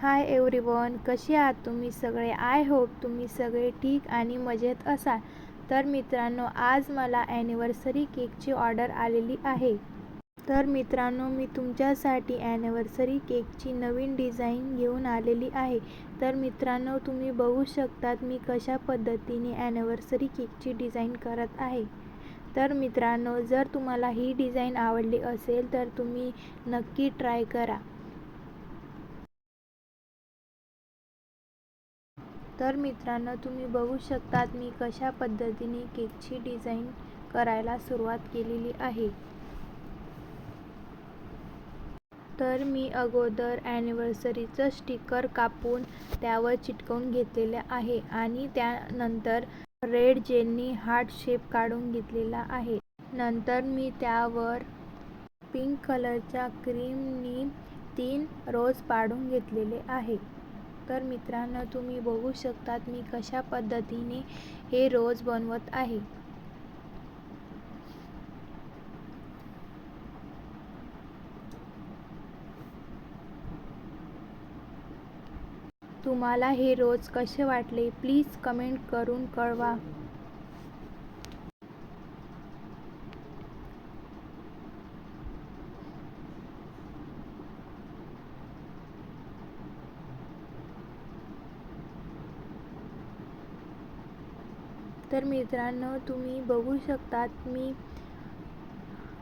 Hi everyone, कसे आहात तुम्ही सगळे? आय होप तुम्ही सगळे ठीक आणि मजेत असाल. तर मित्रांनो, आज मला ॲनिव्हर्सरी केकची ऑर्डर आलेली आहे. तर मित्रांनो, मी तुमच्यासाठी ॲनिव्हर्सरी केकची नवीन डिझाईन घेऊन आलेली आहे. तर मित्रांनो, तुम्ही बघू शकतात मी कशा पद्धतीने ॲनिव्हर्सरी केकची डिझाईन करत आहे. तर मित्रांनो, जर तुम्हाला ही डिझाईन आवडली असेल तर तुम्ही नक्की ट्राय करा. तर मित्रांनो, तुम्ही बघू शकतात मी कशा पद्धतीने केकची डिझाईन करायला सुरुवात केलेली आहे. तर मी अगोदर ॲनिव्हर्सरीचं स्टिकर कापून त्यावर चिटकवून घेतलेले आहे आणि त्यानंतर रेड जेलनी हार्ट शेप काढून घेतलेला आहे. नंतर मी त्यावर पिंक कलरच्या क्रीमनी 3 रोज पाडून घेतलेले आहे. तर मित्रांनो, तुम्ही बघू शकतात मी कशा पद्धतीने हे रोज बनवत आहे. तुम्हाला हे रोज कसे वाटले प्लीज कमेंट करून कळवा. तर मित्रांनो, तुम्ही बघू शकतात मी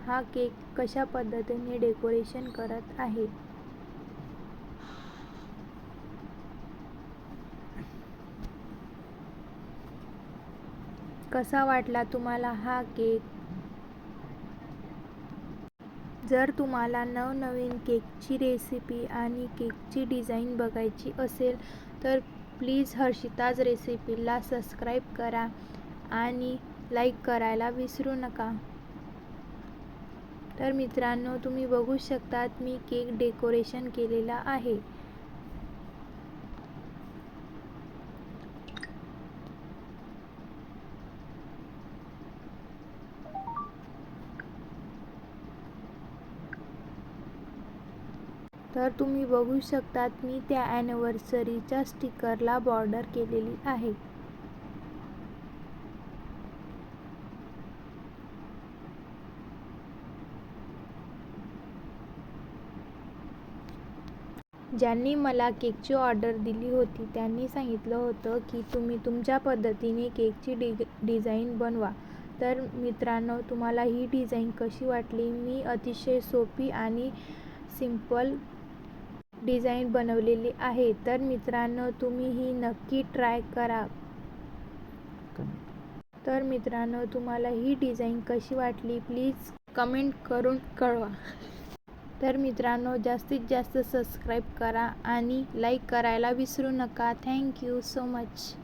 हा केक कशा पद्धतीने डेकोरेशन करत आहे. कसा वाटला तुम्हाला हा केक? जर तुम्हाला नवनवीन केकची रेसिपी आणि केकची डिझाईन बघायची असेल तर प्लीज हर्षिताज रेसिपीला सबस्क्राईब करा आणि लाईक करायला विसरू नका. तर मित्रांनो, तुम्ही बघू शकतात मी केक डेकोरेशन केलेला आहे. तर तुम्ही बघू शकतात मी त्या ॲनिव्हर्सरीच्या स्टिकरला बॉर्डर केलेली आहे. ज्यांनी मला केकची ऑर्डर दिली होती त्यांनी सांगितलं होतं की तुम्ही तुमच्या पद्धतीने केकची डिझाईन बनवा. तर मित्रांनो, तुम्हाला ही डिझाईन कशी वाटली? मी अतिशय सोपी आणि सिंपल डिझाईन बनवलेली आहे. तर मित्रांनो, तुम्ही ही नक्की ट्राय करा. तर मित्रांनो, तुम्हाला ही डिझाईन कशी वाटली प्लीज कमेंट करून कळवा. तर मित्रांनो, जास्तीत जास्त सबस्क्राईब करा आणि लाईक करायला विसरू नका. Thank you so much.